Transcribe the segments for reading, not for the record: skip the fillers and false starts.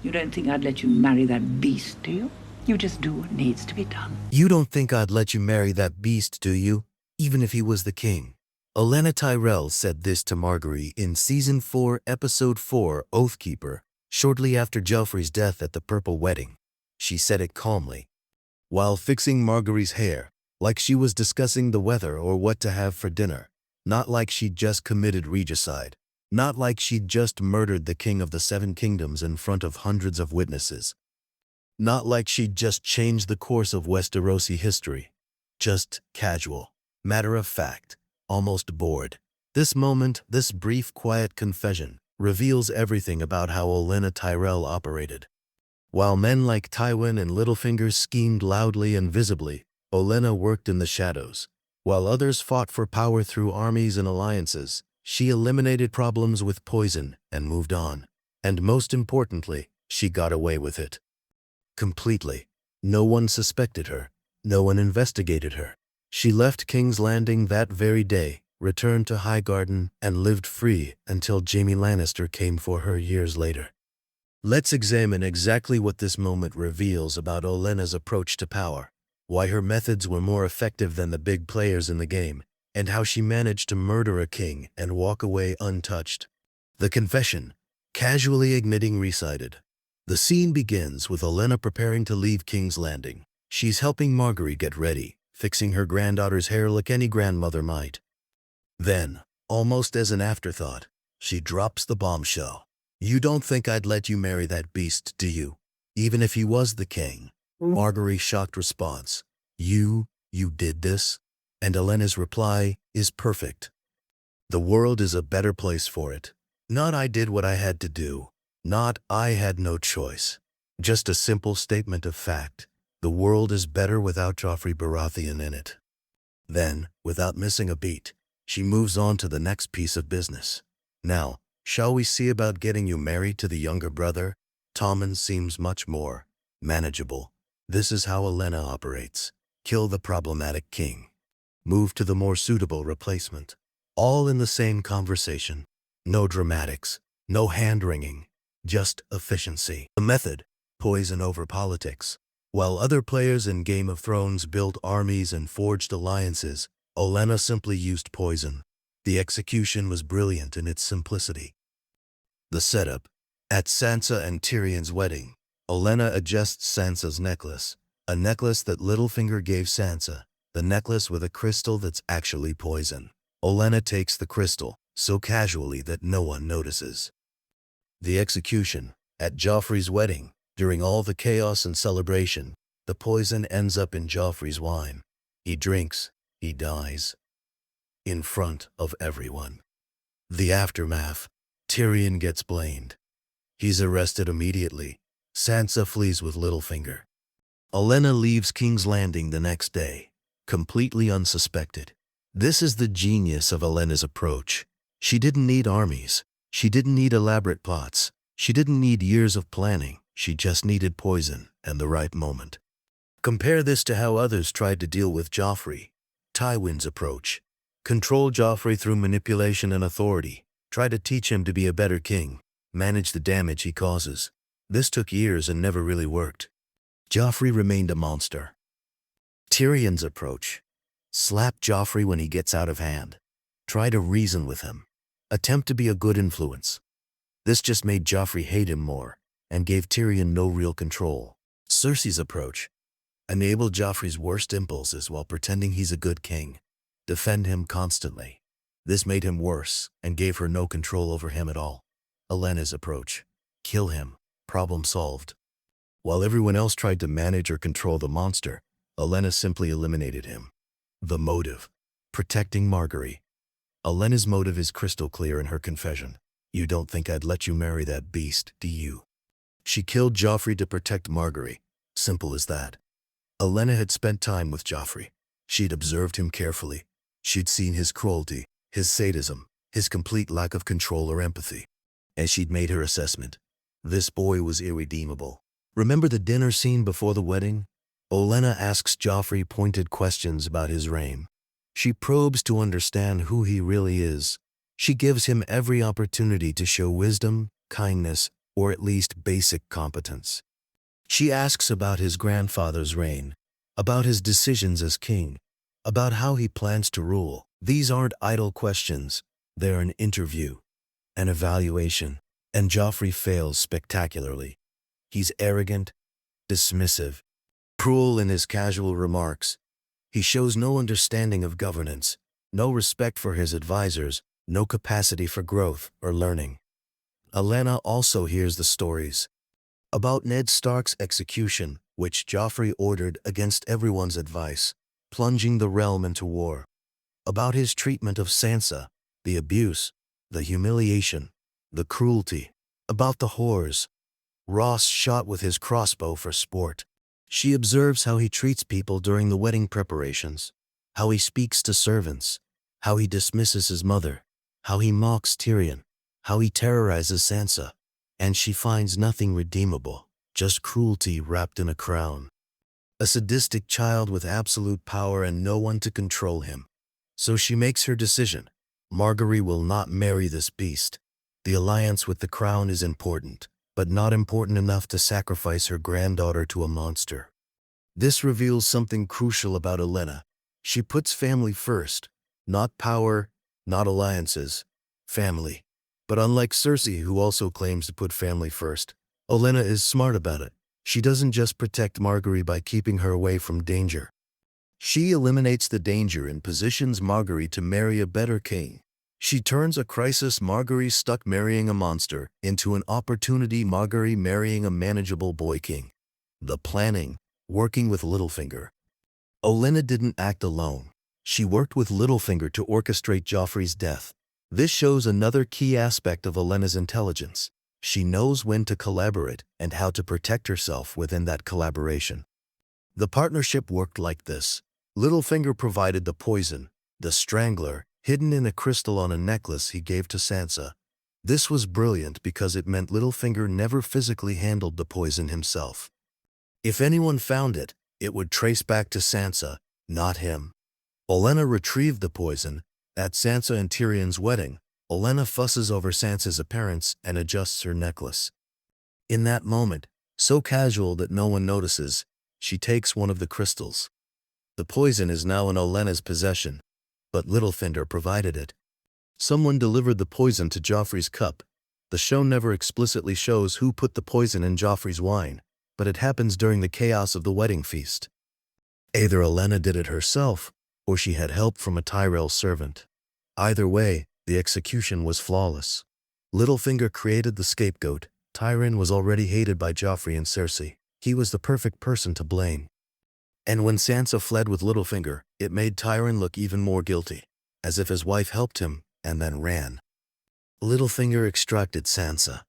You don't think I'd let you marry that beast, do you? You just do what needs to be done. You don't think I'd let you marry that beast, do you? Even if he was the king. Olenna Tyrell said this to Margaery in Season 4, Episode 4, Oathkeeper, shortly after Joffrey's death at the Purple Wedding. She said it calmly, while fixing Margaery's hair, like she was discussing the weather or what to have for dinner. Not like she'd just committed regicide. Not like she'd just murdered the King of the Seven Kingdoms in front of hundreds of witnesses. Not like she'd just changed the course of Westerosi history. Just casual, matter of fact, almost bored. This moment, this brief, quiet confession, reveals everything about how Olenna Tyrell operated. While men like Tywin and Littlefinger schemed loudly and visibly, Olenna worked in the shadows. While others fought for power through armies and alliances, she eliminated problems with poison and moved on. And most importantly, she got away with it. Completely. No one suspected her. No one investigated her. She left King's Landing that very day, returned to Highgarden, and lived free until Jaime Lannister came for her years later. Let's examine exactly what this moment reveals about Olenna's approach to power, why her methods were more effective than the big players in the game, and how she managed to murder a king and walk away untouched. The confession, casually admitting recited. The scene begins with Olenna preparing to leave King's Landing. She's helping Margaery get ready, fixing her granddaughter's hair like any grandmother might. Then, almost as an afterthought, she drops the bombshell. You don't think I'd let you marry that beast, do you? Even if he was the king. Margaery's shocked response. You did this? And Olenna's reply is perfect. The world is a better place for it. Not I did what I had to do. Not I had no choice. Just a simple statement of fact. The world is better without Joffrey Baratheon in it. Then, without missing a beat, she moves on to the next piece of business. Now, shall we see about getting you married to the younger brother? Tommen seems much more manageable. This is how Olenna operates. Kill the problematic king. Move to the more suitable replacement. All in the same conversation. No dramatics. No hand-wringing. Just efficiency. The method, poison over politics. While other players in Game of Thrones built armies and forged alliances, Olenna simply used poison. The execution was brilliant in its simplicity. The setup. At Sansa and Tyrion's wedding, Olenna adjusts Sansa's necklace, a necklace that Littlefinger gave Sansa, the necklace with a crystal that's actually poison. Olenna takes the crystal, so casually that no one notices. The execution. At Joffrey's wedding, during all the chaos and celebration, the poison ends up in Joffrey's wine. He drinks, he dies. In front of everyone. The aftermath. Tyrion gets blamed. He's arrested immediately. Sansa flees with Littlefinger. Olenna leaves King's Landing the next day, completely unsuspected. This is the genius of Olenna's approach. She didn't need armies. She didn't need elaborate plots. She didn't need years of planning. She just needed poison and the right moment. Compare this to how others tried to deal with Joffrey. Tywin's approach. Control Joffrey through manipulation and authority. Try to teach him to be a better king. Manage the damage he causes. This took years and never really worked. Joffrey remained a monster. Tyrion's approach. Slap Joffrey when he gets out of hand. Try to reason with him. Attempt to be a good influence. This just made Joffrey hate him more, and gave Tyrion no real control. Cersei's approach. Enable Joffrey's worst impulses while pretending he's a good king. Defend him constantly. This made him worse, and gave her no control over him at all. Olenna's approach. Kill him. Problem solved. While everyone else tried to manage or control the monster, Olenna simply eliminated him. The motive. Protecting Margaery. Olenna's motive is crystal clear in her confession. You don't think I'd let you marry that beast, do you? She killed Joffrey to protect Margaery. Simple as that. Olenna had spent time with Joffrey. She'd observed him carefully. She'd seen his cruelty, his sadism, his complete lack of control or empathy. And she'd made her assessment. This boy was irredeemable. Remember the dinner scene before the wedding? Olenna asks Joffrey pointed questions about his reign. She probes to understand who he really is. She gives him every opportunity to show wisdom, kindness, or at least basic competence. She asks about his grandfather's reign, about his decisions as king, about how he plans to rule. These aren't idle questions, they're an interview, an evaluation, and Joffrey fails spectacularly. He's arrogant, dismissive, cruel in his casual remarks. He shows no understanding of governance, no respect for his advisors, no capacity for growth or learning. Olenna also hears the stories about Ned Stark's execution, which Joffrey ordered against everyone's advice, plunging the realm into war. About his treatment of Sansa, the abuse, the humiliation, the cruelty. About the whores Ross shot with his crossbow for sport. She observes how he treats people during the wedding preparations, how he speaks to servants, how he dismisses his mother, how he mocks Tyrion, how he terrorizes Sansa, and she finds nothing redeemable, just cruelty wrapped in a crown. A sadistic child with absolute power and no one to control him. So she makes her decision. Margaery will not marry this beast. The alliance with the crown is important, but not important enough to sacrifice her granddaughter to a monster. This reveals something crucial about Olenna. She puts family first, not power, not alliances, family. But unlike Cersei, who also claims to put family first, Olenna is smart about it. She doesn't just protect Margaery by keeping her away from danger. She eliminates the danger and positions Margaery to marry a better king. She turns a crisis Margaery stuck marrying a monster into an opportunity Margaery marrying a manageable boy king. The planning, working with Littlefinger. Olenna didn't act alone. She worked with Littlefinger to orchestrate Joffrey's death. This shows another key aspect of Olenna's intelligence. She knows when to collaborate and how to protect herself within that collaboration. The partnership worked like this. Littlefinger provided the poison, the strangler, hidden in a crystal on a necklace he gave to Sansa. This was brilliant because it meant Littlefinger never physically handled the poison himself. If anyone found it, it would trace back to Sansa, not him. Olenna retrieved the poison. At Sansa and Tyrion's wedding, Olenna fusses over Sansa's appearance and adjusts her necklace. In that moment, so casual that no one notices, she takes one of the crystals. The poison is now in Olenna's possession, but Littlefinger provided it. Someone delivered the poison to Joffrey's cup. The show never explicitly shows who put the poison in Joffrey's wine, but it happens during the chaos of the wedding feast. Either Olenna did it herself, or she had help from a Tyrell servant. Either way, the execution was flawless. Littlefinger created the scapegoat. Tyrion was already hated by Joffrey and Cersei. He was the perfect person to blame. And when Sansa fled with Littlefinger, it made Tyrion look even more guilty, as if his wife helped him and then ran. Littlefinger extracted Sansa.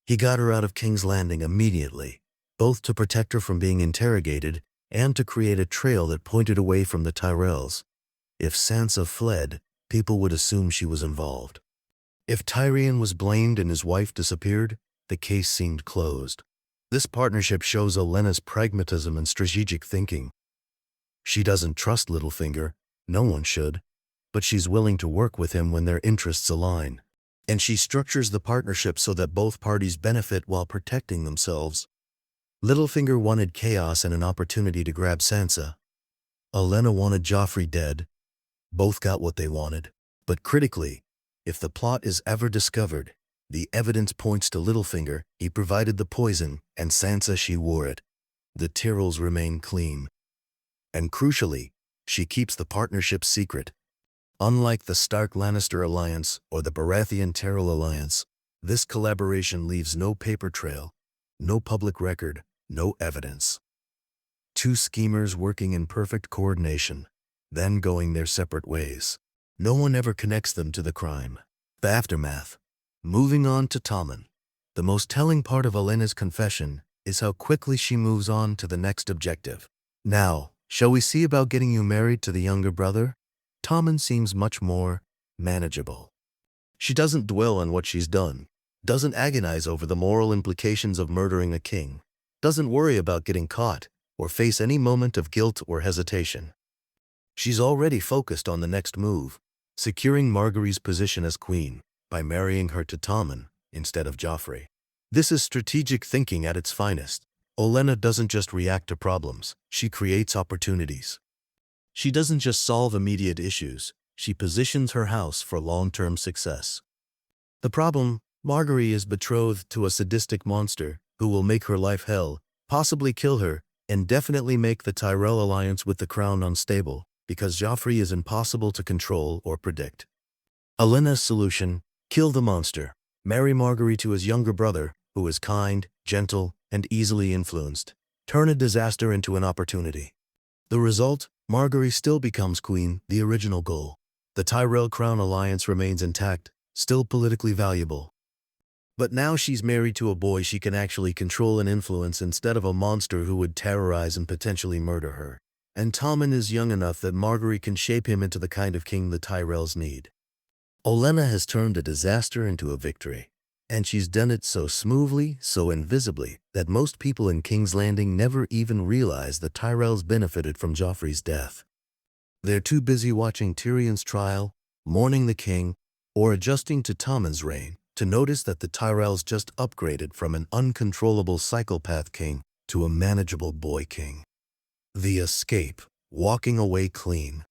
He got her out of King's Landing immediately, both to protect her from being interrogated and to create a trail that pointed away from the Tyrells. If Sansa fled, people would assume she was involved. If Tyrion was blamed and his wife disappeared, the case seemed closed. This partnership shows Olenna's pragmatism and strategic thinking. She doesn't trust Littlefinger, no one should, but she's willing to work with him when their interests align. And she structures the partnership so that both parties benefit while protecting themselves. Littlefinger wanted chaos and an opportunity to grab Sansa. Olenna wanted Joffrey dead. Both got what they wanted. But critically, if the plot is ever discovered, the evidence points to Littlefinger. He provided the poison, and Sansa, she wore it. The Tyrells remain clean. And crucially, she keeps the partnership secret. Unlike the Stark-Lannister alliance or the Baratheon-Tyrell alliance, this collaboration leaves no paper trail, no public record, no evidence. Two schemers working in perfect coordination, then going their separate ways. No one ever connects them to the crime. The aftermath. Moving on to Tommen. The most telling part of Olenna's confession is how quickly she moves on to the next objective. Now, shall we see about getting you married to the younger brother? Tommen seems much more manageable. She doesn't dwell on what she's done, doesn't agonize over the moral implications of murdering a king, doesn't worry about getting caught or face any moment of guilt or hesitation. She's already focused on the next move, securing Margaery's position as queen by marrying her to Tommen instead of Joffrey. This is strategic thinking at its finest. Olenna doesn't just react to problems, she creates opportunities. She doesn't just solve immediate issues, she positions her house for long-term success. The problem, Margaery is betrothed to a sadistic monster who will make her life hell, possibly kill her, and definitely make the Tyrell alliance with the crown unstable, because Joffrey is impossible to control or predict. Olenna's solution: kill the monster, marry Margaery to his younger brother, who is kind, gentle, and easily influenced. Turn a disaster into an opportunity. The result? Margaery still becomes queen, the original goal. The Tyrell crown alliance remains intact, still politically valuable. But now she's married to a boy she can actually control and influence instead of a monster who would terrorize and potentially murder her. And Tommen is young enough that Margaery can shape him into the kind of king the Tyrells need. Olenna has turned a disaster into a victory. And she's done it so smoothly, so invisibly, that most people in King's Landing never even realize the Tyrells benefited from Joffrey's death. They're too busy watching Tyrion's trial, mourning the king, or adjusting to Tommen's reign to notice that the Tyrells just upgraded from an uncontrollable psychopath king to a manageable boy king. The escape, walking away clean.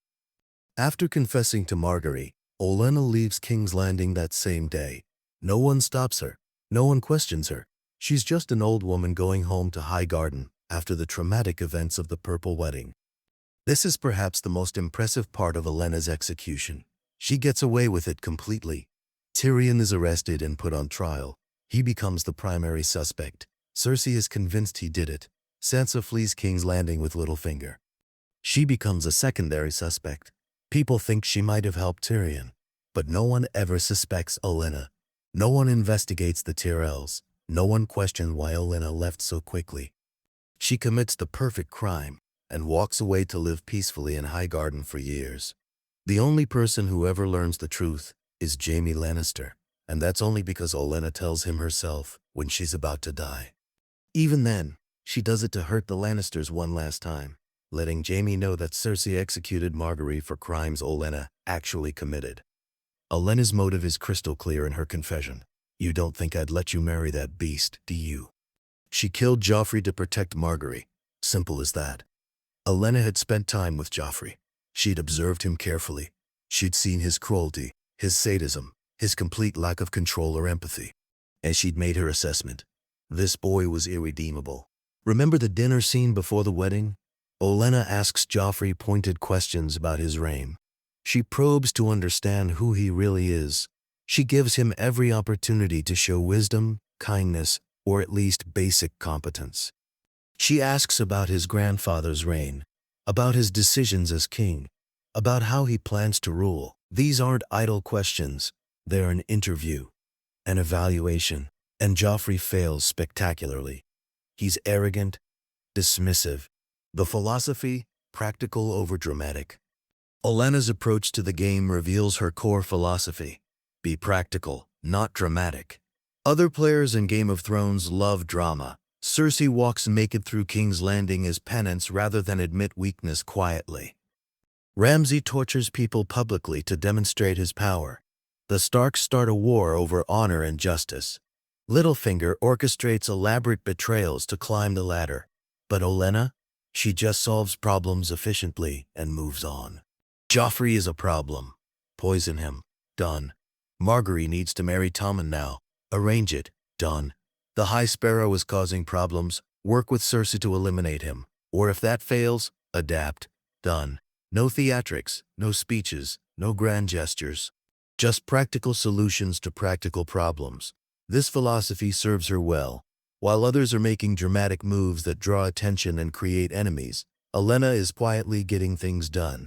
After confessing to Margaery, Olenna leaves King's Landing that same day. No one stops her. No one questions her. She's just an old woman going home to High Garden after the traumatic events of the Purple Wedding. This is perhaps the most impressive part of Olenna's execution. She gets away with it completely. Tyrion is arrested and put on trial. He becomes the primary suspect. Cersei is convinced he did it. Sansa flees King's Landing with Littlefinger. She becomes a secondary suspect. People think she might have helped Tyrion, but no one ever suspects Olenna. No one investigates the Tyrells. No one questions why Olenna left so quickly. She commits the perfect crime and walks away to live peacefully in High Garden for years. The only person who ever learns the truth is Jaime Lannister, and that's only because Olenna tells him herself when she's about to die. Even then, she does it to hurt the Lannisters one last time, letting Jaime know that Cersei executed Margaery for crimes Olenna actually committed. Olenna's motive is crystal clear in her confession. You don't think I'd let you marry that beast, do you? She killed Joffrey to protect Margaery. Simple as that. Olenna had spent time with Joffrey. She'd observed him carefully. She'd seen his cruelty, his sadism, his complete lack of control or empathy. And she'd made her assessment. This boy was irredeemable. Remember the dinner scene before the wedding? Olenna asks Joffrey pointed questions about his reign. She probes to understand who he really is. She gives him every opportunity to show wisdom, kindness, or at least basic competence. She asks about his grandfather's reign, about his decisions as king, about how he plans to rule. These aren't idle questions. They're an interview, an evaluation, and Joffrey fails spectacularly. He's arrogant, dismissive. The philosophy, practical over dramatic. Olenna's approach to the game reveals her core philosophy. Be practical, not dramatic. Other players in Game of Thrones love drama. Cersei walks naked through King's Landing as penance rather than admit weakness quietly. Ramsay tortures people publicly to demonstrate his power. The Starks start a war over honor and justice. Littlefinger orchestrates elaborate betrayals to climb the ladder. But Olenna? She just solves problems efficiently and moves on. Joffrey is a problem. Poison him. Done. Margaery needs to marry Tommen now. Arrange it. Done. The High Sparrow is causing problems. Work with Cersei to eliminate him. Or if that fails, adapt. Done. No theatrics, no speeches, no grand gestures. Just practical solutions to practical problems. This philosophy serves her well. While others are making dramatic moves that draw attention and create enemies, Olenna is quietly getting things done.